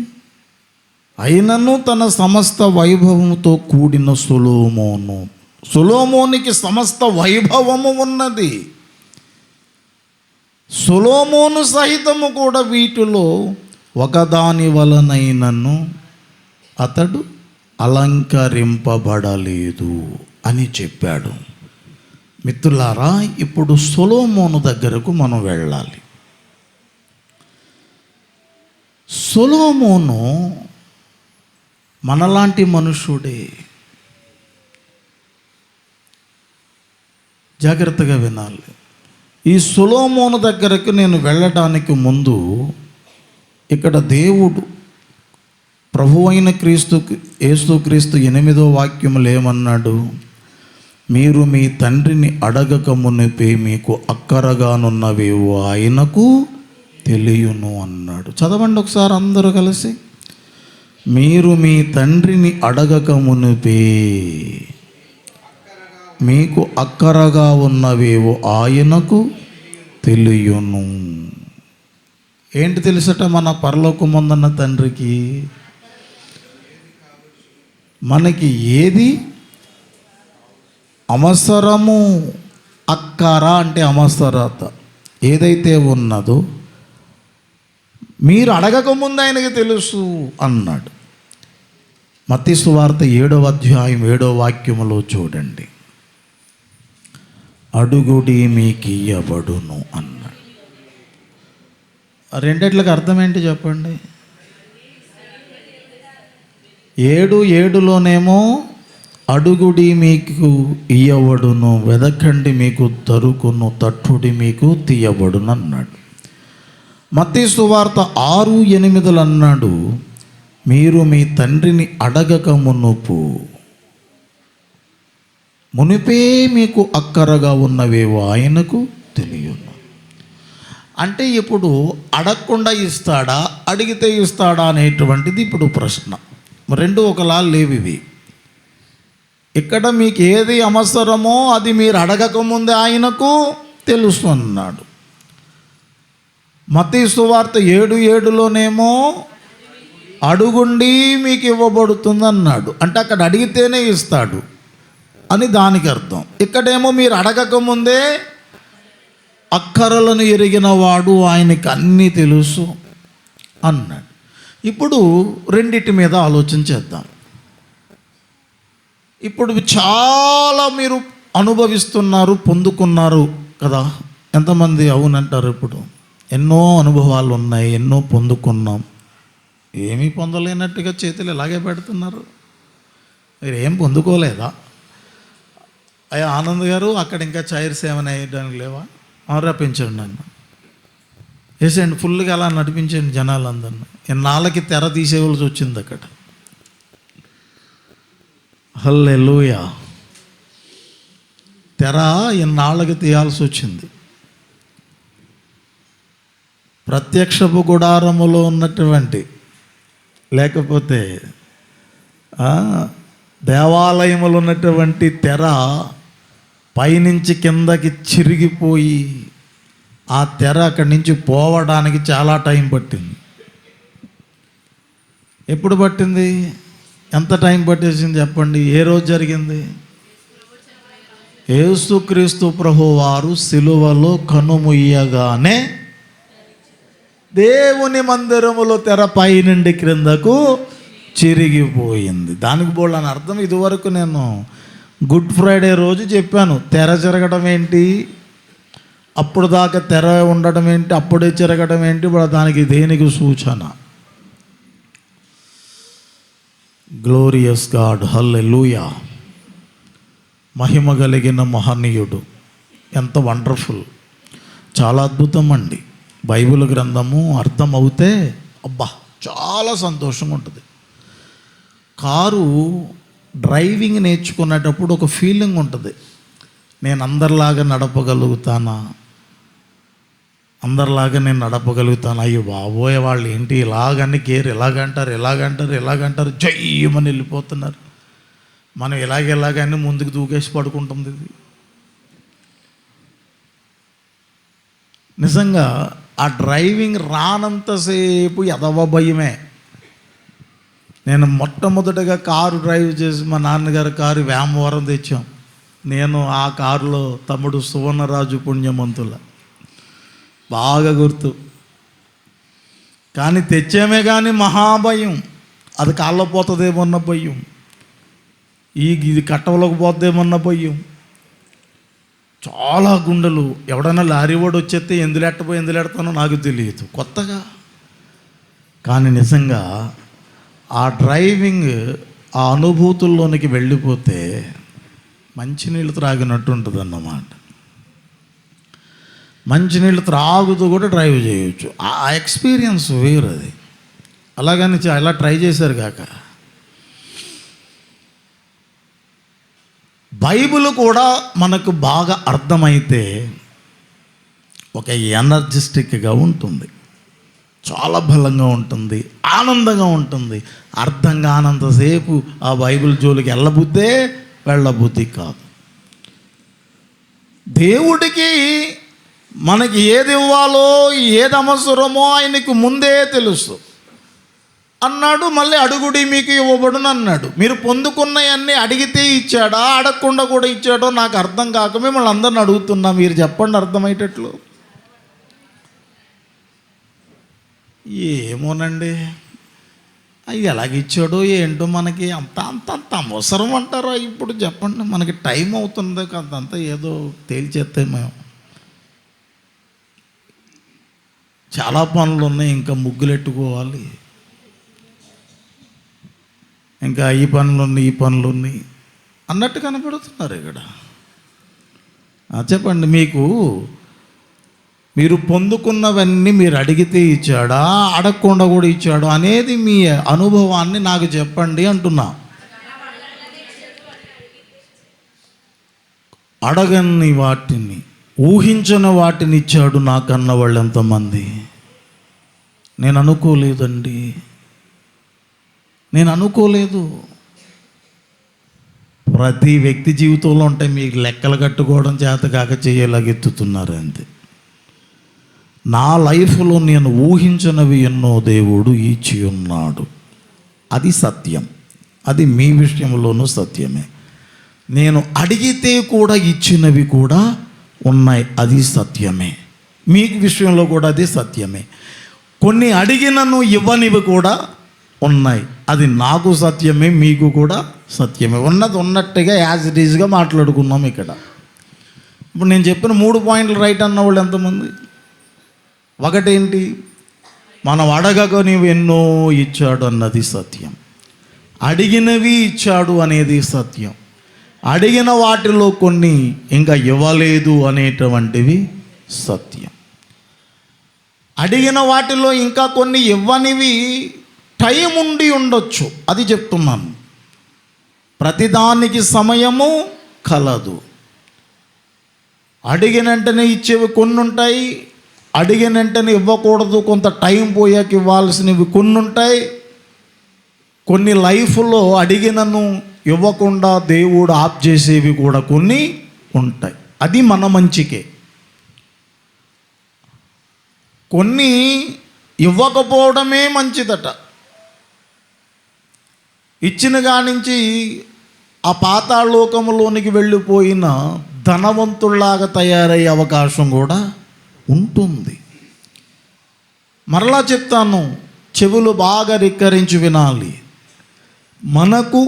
అయినను తన సమస్త వైభవముతో కూడిన సొలొమోను, సొలొమోనికి సమస్త వైభవము ఉన్నది. సొలొమోను సహితము కూడా వీటిలో ఒకదాని వలనైనను అతడు అలంకరింపబడలేదు అని చెప్పాడు. మిత్రులారా, ఇప్పుడు సొలొమోను దగ్గరకు మనం వెళ్ళాలి. సొలొమోను మనలాంటి మనుషుడే. జాగ్రత్తగా వినాలి. ఈ సొలొమోను దగ్గరకు నేను వెళ్ళడానికి ముందు ఇక్కడ దేవుడు ప్రభువైన యేసుక్రీస్తు 8వ వాక్యములు ఏమన్నాడు? మీరు మీ తండ్రిని అడగక మునిపే మీకు అక్కరగానున్నవేవో ఆయనకు తెలియను అన్నాడు. చదవండి ఒకసారి అందరూ కలిసి. మీరు మీ తండ్రిని అడగక మునిపే మీకు అక్కరగా ఉన్నవేవో ఆయనకు తెలియను. ఏంటి తెలుసట? మన పరలోకమందున్న తండ్రికి మనకి ఏది అవసరము, అక్కర అంటే అవసరత ఏదైతే ఉన్నదో మీరు అడగకముందు ఆయనకి తెలుసు అన్నాడు. మత్తయి సువార్త 7వ అధ్యాయం 7వ వాక్యములో చూడండి. అడుగుడి మీకు ఇయ్యబడును అన్నాడు. రెండిట్లకి అర్థం ఏంటి చెప్పండి? 7:7లోనేమో అడుగుడి మీకు ఇయ్యబడును, వెదకండి మీకు దొరుకును, తట్టుడి మీకు తీయబడును అన్నాడు. మత్తయి సువార్త 6:8 అన్నాడు, మీరు మీ తండ్రిని అడగక మునిపే మీకు అక్కరగా ఉన్నవేవో ఆయనకు తెలియను. అంటే ఇప్పుడు అడగకుండా ఇస్తాడా, అడిగితే ఇస్తాడా అనేటువంటిది ఇప్పుడు ప్రశ్న. రెండు ఒకలా లేవు ఇవి. ఇక్కడ మీకు ఏది అవసరమో అది మీరు అడగకముందే ఆయనకు తెలుసు అన్నాడు. మత్తయి సువార్త 7:7లోనేమో అడుగుండి మీకు ఇవ్వబడుతుంది అన్నాడు. అంటే అక్కడ అడిగితేనే ఇస్తాడు అని దానికి అర్థం. ఇక్కడేమో మీరు అడగకముందే అక్కరలను ఎరిగిన వాడు, ఆయనకి అన్నీ తెలుసు అన్నాడు. ఇప్పుడు రెండిటి మీద ఆలోచన చేద్దాం. ఇప్పుడు చాలా మీరు అనుభవిస్తున్నారు, పొందుకున్నారు కదా. ఎంతమంది అవునంటారు? ఇప్పుడు ఎన్నో అనుభవాలు ఉన్నాయి, ఎన్నో పొందుకున్నాం. ఏమీ పొందలేనట్టుగా చేతులు ఇలాగే పెడుతున్నారు. మీరు ఏం పొందుకోలేదా? అయ్యా ఆనంద్ గారు, అక్కడ ఇంకా చైర్స్ ఏమైనా వేయడానికి లేవా? రప్పించండి నన్ను, వేసేయండి, ఫుల్గా అలా నడిపించండి జనాలందరినీ. ఎన్నాళ్ళకి తెర తీసేవలసి వచ్చింది అక్కడ. హల్లెలూయా. తెర ఎన్నాళ్ళకి తీయాల్సి వచ్చింది. ప్రత్యక్షపు గుడారములో ఉన్నటువంటి, లేకపోతే దేవాలయములో ఉన్నటువంటి తెర పైనుంచి కిందకి చిరిగిపోయి ఆ తెర అక్కడి నుంచి పోవడానికి చాలా టైం పట్టింది. ఎప్పుడు పట్టింది? ఎంత టైం పట్టేసింది చెప్పండి? ఏ రోజు జరిగింది? యేసుక్రీస్తు ప్రభువారు సిలువలో కనుముయ్యగానే దేవుని మందిరములో తెర పై నుండి క్రిందకు చిరిగిపోయింది. దానికి బోళ్ళని అర్థం. ఇదివరకు నేను గుడ్ ఫ్రైడే రోజు చెప్పాను, తెర చెరగడం ఏంటి, అప్పుడు దాకా తెర ఉండడం ఏంటి, అప్పుడే చెరగడం ఏంటి, ఇప్పుడు దానికి దేనికి సూచన? గ్లోరియస్ గాడ్, హల్లెలూయా. మహిమ కలిగిన మహనీయుడు, ఎంత వండర్ఫుల్, చాలా అద్భుతం అండి. బైబిల్ గ్రంథము అర్థం అవుతే అబ్బా చాలా సంతోషంగా ఉంటుంది. కారు డ్రైవింగ్ నేర్చుకునేటప్పుడు ఒక ఫీలింగ్ ఉంటుంది, నేను అందరిలాగా నడపగలుగుతానా, అందరిలాగా నేను నడపగలుగుతాను. అయ్యో బాబోయ్, వాళ్ళు ఏంటి ఇలాగని గేర్ ఎలాగంటారు జయ్యమని వెళ్ళిపోతున్నారు. మనం ఎలాగని ముందుకు దూకేసి పడుకుంటుంది. ఇది నిజంగా ఆ డ్రైవింగ్ రానంతసేపు ఎదవ భయమే. నేను మొట్టమొదటిగా కారు డ్రైవ్ చేసి మా నాన్నగారి కారు వేమవరం తెచ్చాం. నేను ఆ కారులో తమ్ముడు సువర్ణరాజు పుణ్యమంతుల బాగా గుర్తు. కానీ తెచ్చామే కానీ మహాభయం, అది కాళ్ళలో పోతుందేమన్న భయం, ఇది కట్టవలోకి పోతుందేమన్న భయం, చాలా గుండెలు. ఎవడన్నా లారీ వాడు వచ్చేస్తే ఎందులెడతానో నాకు తెలియదు కొత్తగా. కానీ నిజంగా ఆ డ్రైవింగ్, ఆ అనుభూతుల్లోనికి వెళ్ళిపోతే మంచినీళ్ళు త్రాగినట్టు ఉంటుంది అన్నమాట. మంచినీళ్ళు త్రాగుతూ కూడా డ్రైవ్ చేయొచ్చు. ఆ ఎక్స్పీరియన్స్ వేరు అది. అలాగని అలా ట్రై చేశారు కాక. బైబిల్ కూడా మనకు బాగా అర్థమైతే ఒక ఎనర్జిస్టిక్గా ఉంటుంది, చాలా బలంగా ఉంటుంది, ఆనందంగా ఉంటుంది. అర్థం కానంతసేపు ఆ బైబిల్ జోలికి వెళ్ళబుద్ధి కాదు. దేవుడికి మనకి ఏది ఇవ్వాలో, ఏది అవసరమో ఆయనకు ముందే తెలుసు అన్నాడు. మళ్ళీ అడుగుడి మీకు ఇవ్వబడును అన్నాడు. మీరు పొందుకున్నవన్నీ అడిగితే ఇచ్చాడా, అడగకుండా కూడా ఇచ్చాడో నాకు అర్థం కాక మిమ్మల్ని అందరిని అడుగుతున్నా. మీరు చెప్పండి అర్థమయ్యేటట్లు. ఏమోనండి, అవి ఎలాగిచ్చాడో ఏంటో మనకి అంత అవసరం అంటారా? ఇప్పుడు చెప్పండి, మనకి టైం అవుతుంది అంతంతా ఏదో తేల్చేస్తే మేము చాలా పనులు ఉన్నాయి, ఇంకా ముగ్గులెట్టుకోవాలి. ఇంకా ఈ పనులున్నాయి అన్నట్టు కనపడుతున్నారు ఇక్కడ. చెప్పండి, మీరు పొందుకున్నవన్నీ మీరు అడిగితే ఇచ్చాడా, అడగకుండా కూడా ఇచ్చాడు అనేది మీ అనుభవాన్ని నాకు చెప్పండి అంటున్నా. అడగని వాటిని, ఊహించని వాటిని ఇచ్చాడు నాకన్న వాళ్ళు ఎంతమంది. నేను అనుకోలేదండి, నేను అనుకోలేదు. ప్రతి వ్యక్తి జీవితంలో ఉంటాయి, మీకు లెక్కలు కట్టుకోవడం చేత కాక చేయలాగెత్తుతున్నారు అంతే. నా లైఫ్లో నేను ఊహించనివి ఎన్నో దేవుడు ఇచ్చి ఉన్నాడు. అది సత్యం, అది మీ విషయంలోనూ సత్యమే. నేను అడిగితే కూడా ఇచ్చినవి కూడా ఉన్నాయి, అది సత్యమే. మీ విషయంలో కూడా అది సత్యమే. కొన్ని అడిగినను ఇవ్వనివి కూడా ఉన్నాయి, అది నాకు సత్యమే, మీకు కూడా సత్యమే. ఉన్నది ఉన్నట్టుగా యాజ్ ఇట్ ఈజ్గా మాట్లాడుకున్నాం ఇక్కడ. ఇప్పుడు నేను చెప్పిన 3 పాయింట్లు రైట్ అన్న వాళ్ళు ఎంతమంది? ఒకటేంటి, మనం అడగక నీవు ఎన్నో ఇచ్చాడు అన్నది సత్యం. అడిగినవి ఇచ్చాడు అనేది సత్యం. అడిగిన వాటిలో కొన్ని ఇంకా ఇవ్వలేదు అనేటువంటివి సత్యం. అడిగిన వాటిలో ఇంకా కొన్ని ఇవ్వనివి టైం ఉండి ఉండొచ్చు, అది చెప్తున్నాను. ప్రతిదానికి సమయము కలదు. అడిగిన వెంటనే ఇచ్చేవి కొన్ని ఉంటాయి, అడిగిన వెంటనే ఇవ్వకూడదు, కొంత టైం పోయాక ఇవ్వాల్సినవి కొన్ని ఉంటాయి. కొన్ని లైఫ్లో అడిగినను ఇవ్వకుండా దేవుడు ఆప్ చేసేవి కూడా కొన్ని ఉంటాయి, అది మన మంచికే. కొన్ని ఇవ్వకపోవడమే మంచిదట. ఇచ్చిన కానించి ఆ పాతాళలోకములోనికి వెళ్ళిపోయిన ధనవంతుల్లాగా తయారయ్యే అవకాశం కూడా ఉంటుంది. మరలా చెప్తాను, చెవులు బాగా రిక్కరించి వినాలి. మనకు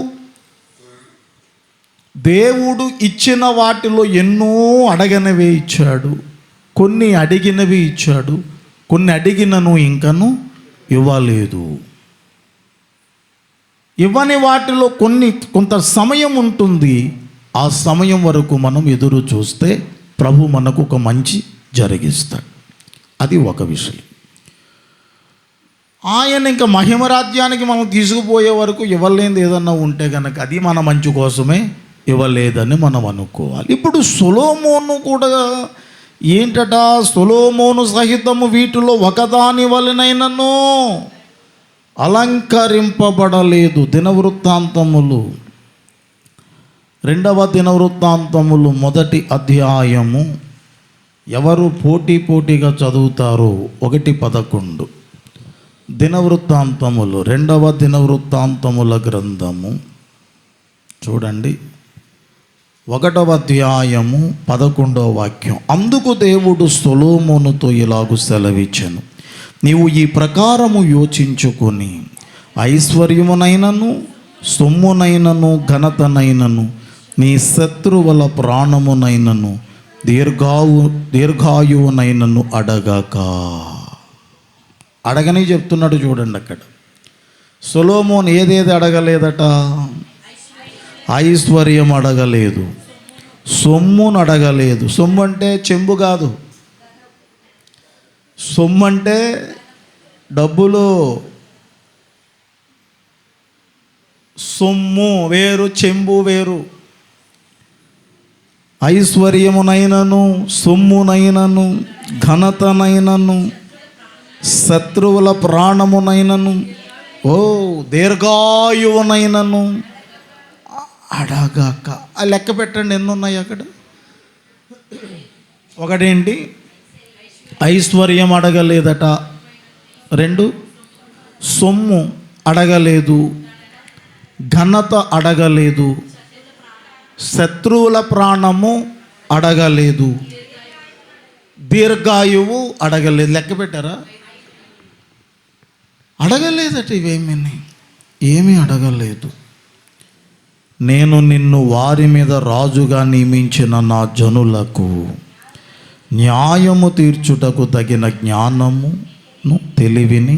దేవుడు ఇచ్చిన వాటిలో ఎన్నో అడగనివే ఇచ్చాడు, కొన్ని అడిగినవి ఇచ్చాడు, కొన్ని అడిగినను ఇంకను ఇవ్వలేదు. ఇవ్వని వాటిలో కొంత సమయం ఉంటుంది. ఆ సమయం వరకు మనం ఎదురు చూస్తే ప్రభు మనకు ఒక మంచి జరిగిస్తాడు. అది ఒక విషయం. ఆయన ఇంకా మహిమరాజ్యానికి మనం తీసుకుపోయే వరకు ఇవ్వలేనిది ఏదన్నా ఉంటే కనుక అది మన మంచి కోసమే ఇవ్వలేదని మనం అనుకోవాలి. ఇప్పుడు సొలొమోను కూడా ఏంటట, సొలొమోను సహితము వీటిలో ఒకదాని వలనైనను అలంకరింపబడలేదు. దినవృత్తాంతములు 2వ దినవృత్తాంతములు 1వ అధ్యాయము. ఎవరు పోటీగా చదువుతారో 1:11. దినవృత్తాంతములు 2వ దినవృత్తాంతముల గ్రంథము చూడండి, 1వ అధ్యాయము 11వ వాక్యం. అందుకు దేవుడు సొలొమోనుతో ఇలాగు సెలవిచ్చెను, నీవు ఈ ప్రకారము యోచించుకొని ఐశ్వర్యమునైనను సొమ్మునైనను ఘనతనైనను నీ శత్రువుల ప్రాణమునైనను దీర్ఘాయువునైనను అడగక. అడగని చెప్తున్నాడు చూడండి అక్కడ. సొలొమోను ఏదేది అడగలేదట? ఐశ్వర్యం అడగలేదు, సొమ్మును అడగలేదు. సొమ్ము అంటే చెంబు కాదు, సొమ్ము అంటే డబ్బులు. సొమ్ము వేరు, చెంబు వేరు. ఐశ్వర్యమునైనను సొమ్మునైనను ఘనతనైనను శత్రువుల ప్రాణమునైనను దీర్ఘాయువునైనను అడగాక. ఆ లెక్క పెట్టండి, ఎన్ని ఉన్నాయి అక్కడ. ఒకటేంటి, ఐశ్వర్యం అడగలేదట. 2, సొమ్ము అడగలేదు, ఘనత అడగలేదు, శత్రువుల ప్రాణము అడగలేదు, దీర్ఘాయువు అడగలేదు. లెక్క పెట్టారా? అడగలేదట. ఏమీ అడగలేదు. నేను నిన్ను వారి మీద రాజుగా నియమించిన నా జనులకు న్యాయము తీర్చుటకు తగిన జ్ఞానమును తెలివిని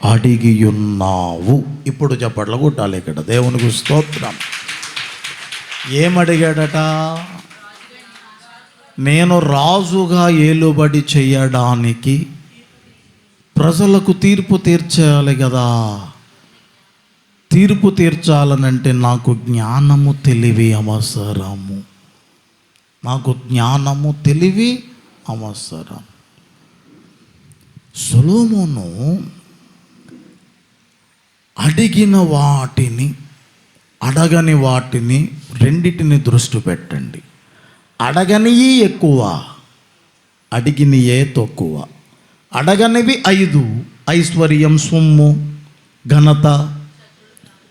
అడిగియున్నావు. ఇప్పుడు చప్పట్లు కొట్టాలి ఇక్కడ. దేవునికి స్తోత్రం. ఏమడిగాడట? నేను రాజుగా ఏలుబడి చేయడానికి, ప్రజలకు తీర్పు తీర్చాలి కదా. తీర్పు తీర్చాలనంటే నాకు జ్ఞానము తెలివి అవసరము. నాకు జ్ఞానము తెలివి అవసరం. సొలొమోను అడిగిన వాటిని, అడగని వాటిని రెండిటిని దృష్టి పెట్టండి. అడగనివి ఎక్కువ, అడిగినయే తక్కువ. అడగనివి 5: ఐశ్వర్యం, సొమ్ము, ఘనత,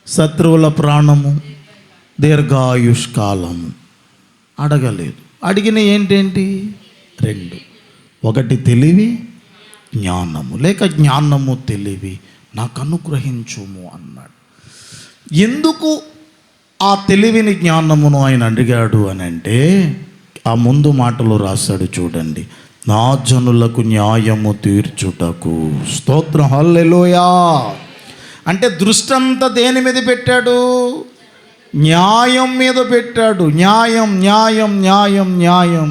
శత్రువుల ప్రాణము, దీర్ఘాయుష్కాలము. అడగలేదు. అడిగిన ఏంటేంటి? 2. ఒకటి తెలివి, జ్ఞానము. లేక జ్ఞానము తెలివి నాకు అనుగ్రహించుము అన్నాడు. ఎందుకు ఆ తెలివిని జ్ఞానమును ఆయన అడిగాడు అని అంటే, ఆ ముందు మాటలు రాశాడు చూడండి. నా జనులకు న్యాయము తీర్చుటకు. స్తోత్రం, హల్లెలూయా. అంటే దృష్టి అంతా దేని మీద పెట్టాడు? న్యాయం మీద పెట్టాడు. న్యాయం, న్యాయం, న్యాయం, న్యాయం.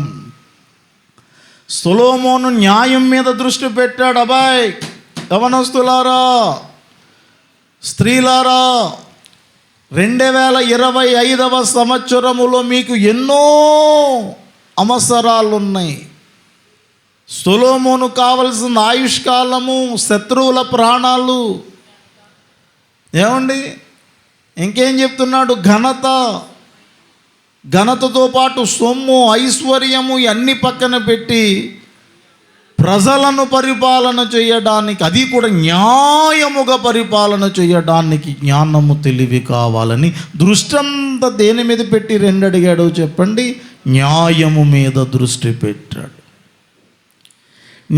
సొలొమోను న్యాయం మీద దృష్టి పెట్టాడు. అబ్బాయ్, యవనస్తులారా, స్త్రీలారా, 2025వ సంవత్సరములో మీకు ఎన్నో అవసరాలు ఉన్నాయి. సొలొమోను కావలసిన ఆయుష్కాలము, శత్రువుల ప్రాణాలు. ఏమండి, ఇంకేం చెప్తున్నాడు? ఘనత, ఘనతతో పాటు సొమ్ము, ఐశ్వర్యము ఇవన్నీ పక్కన పెట్టి ప్రజలను పరిపాలన చేయడానికి, అది కూడా న్యాయముగా పరిపాలన చేయడానికి జ్ఞానము తెలివి కావాలని దృష్టంతా దేని మీద పెట్టి 2 అడిగాడో చెప్పండి? న్యాయము మీద దృష్టి పెట్టాడు.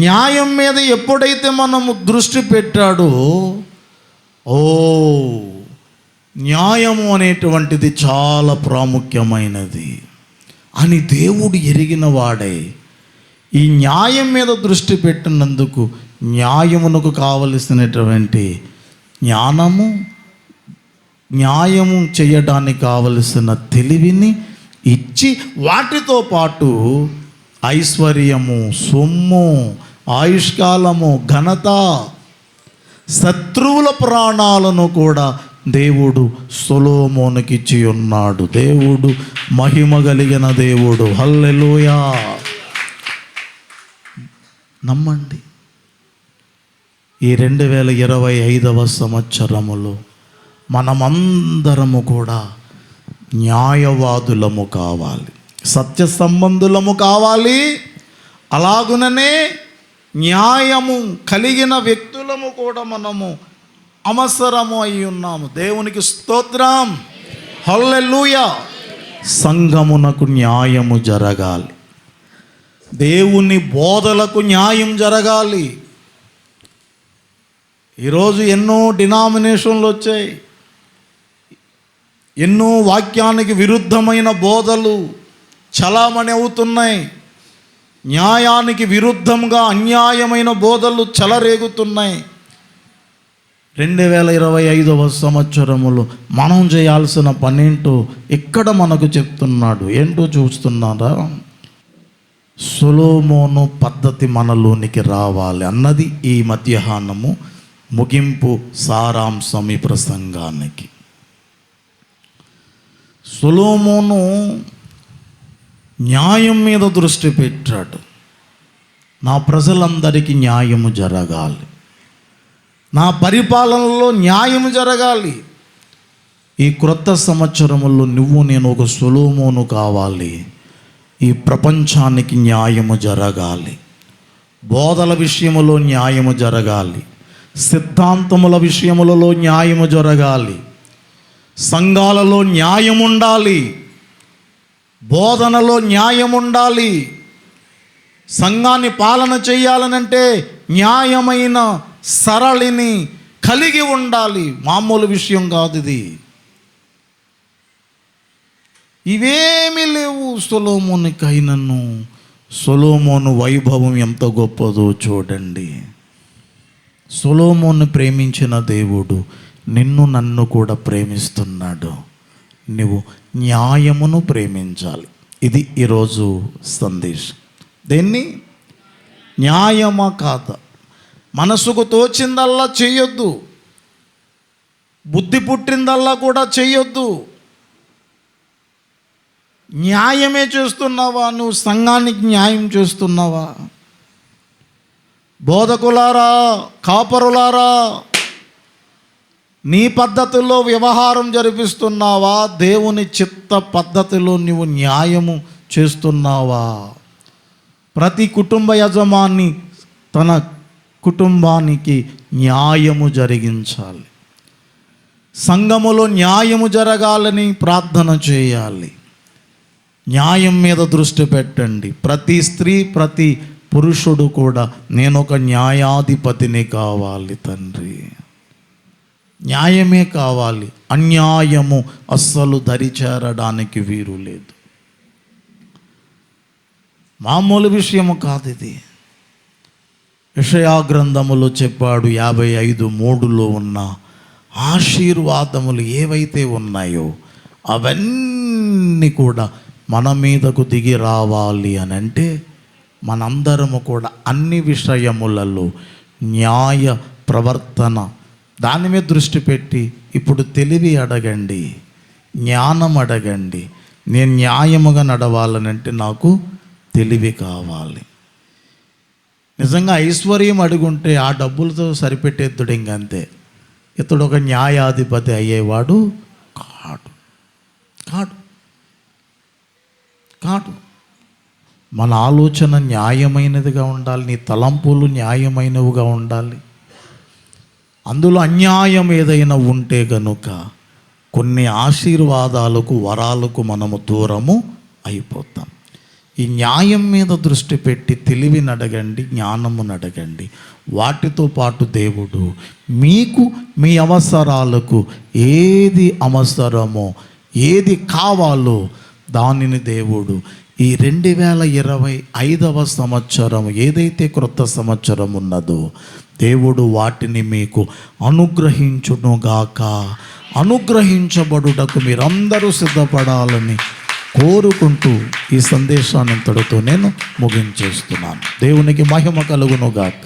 న్యాయం మీద ఎప్పుడైతే మనము దృష్టి పెట్టాడో, న్యాయము అనేటువంటిది చాలా ప్రాముఖ్యమైనది అని దేవుడు ఎరిగిన వాడే ఈ న్యాయం మీద దృష్టి పెట్టినందుకు న్యాయమునకు కావలసినటువంటి జ్ఞానము, న్యాయము చేయడానికి కావలసిన తెలివిని ఇచ్చి, వాటితో పాటు ఐశ్వర్యము, సొమ్ము, ఆయుష్కాలము, ఘనత, శత్రువుల ప్రాణాలను కూడా దేవుడు సొలొమోనుకిచ్చి ఉన్నాడు. దేవుడు మహిమ కలిగిన దేవుడు. హల్లెలూయా. నమ్మండి, ఈ 2025వ సంవత్సరములో మనమందరము కూడా న్యాయవాదులము కావాలి, సత్య సంబంధులము కావాలి. అలాగుననే న్యాయము కలిగిన వ్యక్తులము కూడా మనము అవసరము అయి ఉన్నాము. దేవునికి స్తోత్రం, హల్లెలూయా. సంఘమునకు న్యాయము జరగాలి, దేవుని బోధలకు న్యాయం జరగాలి. ఈరోజు ఎన్నో డినామినేషన్లు వచ్చాయి, ఎన్నో వాక్యానికి విరుద్ధమైన బోధలు చలామణి అవుతున్నాయి. న్యాయానికి విరుద్ధంగా అన్యాయమైన బోధలు చెలరేగుతున్నాయి. 2025వ సంవత్సరములో మనం చేయాల్సిన పనేంటో ఇక్కడ మనకు చెప్తున్నాడు. ఏంటో చూస్తున్నారా? సొలొమోను పద్ధతి మనలోనికి రావాలి అన్నది ఈ మధ్యాహ్నము ముగింపు సారాంశం ఈ ప్రసంగానికి. సొలొమోను న్యాయం మీద దృష్టి పెట్టాడు. నా ప్రజలందరికీ న్యాయము జరగాలి, నా పరిపాలనలో న్యాయము జరగాలి. ఈ క్రొత్త సంవత్సరములో నువ్వు నేను ఒక సొలొమోను కావాలి. ఈ ప్రపంచానికి న్యాయము జరగాలి, బోధల విషయములో న్యాయము జరగాలి, సిద్ధాంతముల విషయములలో న్యాయము జరగాలి, సంఘాలలో న్యాయం ఉండాలి, బోధనలో న్యాయం ఉండాలి. సంఘాన్ని పాలన చేయాలనంటే న్యాయమైన సరళిని కలిగి ఉండాలి. మామూలు విషయం కాదు ఇది. ఇవేమీ లేవు సొలొమోను ప్రేమించిన దేవుడు నిన్ను నన్ను కూడా ప్రేమిస్తున్నాడు. నువ్వు న్యాయమును ప్రేమించాలి. ఇది ఈరోజు సందేశం. దేన్ని? న్యాయమా కాదా? మనసుకు తోచిందల్లా చేయొద్దు, బుద్ధి పుట్టిందల్లా కూడా చేయొద్దు. న్యాయమే చేస్తున్నావా? నువ్వు సంఘానికి న్యాయం చేస్తున్నావా? బోధకులారా, కాపరులారా, నీ పద్ధతిలో వ్యవహారం జరిపిస్తున్నావా? దేవుని చిత్త పద్ధతిలో నువ్వు న్యాయము చేస్తున్నావా? ప్రతి కుటుంబ యజమాని తన కుటుంబానికి న్యాయము జరిగించాలి. సంఘములో న్యాయము జరగాలని ప్రార్థన చేయాలి. న్యాయం మీద దృష్టి పెట్టండి. ప్రతి స్త్రీ, ప్రతి పురుషుడు కూడా నేను ఒక న్యాయాధిపతిని కావాలి తండ్రి, న్యాయమే కావాలి. అన్యాయము అస్సలు దరిచేరడానికి వీలు లేదు. మామూలు విషయము కాదు ఇది. యెషయా గ్రంథములో చెప్పాడు 55:3 ఉన్న ఆశీర్వాదములు ఏవైతే ఉన్నాయో అవన్నీ కూడా మన మీదకు దిగి రావాలి అని అంటే మనందరము కూడా అన్ని విషయములలో న్యాయ ప్రవర్తన దాని మీద దృష్టి పెట్టి ఇప్పుడు తెలివి అడగండి, జ్ఞానం అడగండి. నేను న్యాయముగా నడవాలనంటే నాకు తెలివి కావాలి. నిజంగా ఐశ్వర్యం అడుగుంటే ఆ డబ్బులతో సరిపెట్టేద్దుడు, ఇంకంతే. ఇతడు ఒక న్యాయాధిపతి అయ్యేవాడు కాడు కాడు కాడు. మన ఆలోచన న్యాయమైనదిగా ఉండాలి. నీ తలంపులు న్యాయమైనవిగా ఉండాలి. అందులో అన్యాయం ఏదైనా ఉంటే కనుక కొన్ని ఆశీర్వాదాలకు, వరాలకు మనము దూరము అయిపోతాం. ఈ న్యాయం మీద దృష్టి పెట్టి తెలివిని అడగండి, జ్ఞానమును అడగండి. వాటితో పాటు దేవుడు మీకు మీ అవసరాలకు ఏది అవసరమో, ఏది కావాలో దానిని దేవుడు ఈ 2025వ సంవత్సరం ఏదైతే క్రొత్త సంవత్సరం ఉన్నదో దేవుడు వాటిని మీకు అనుగ్రహించునుగాక. అనుగ్రహించబడుటకు మీరందరూ సిద్ధపడాలని కోరుకుంటూ ఈ సందేశాన్ని ఇంతటితో నేను ముగించేస్తున్నాను. దేవునికి మహిమ కలుగునుగాక.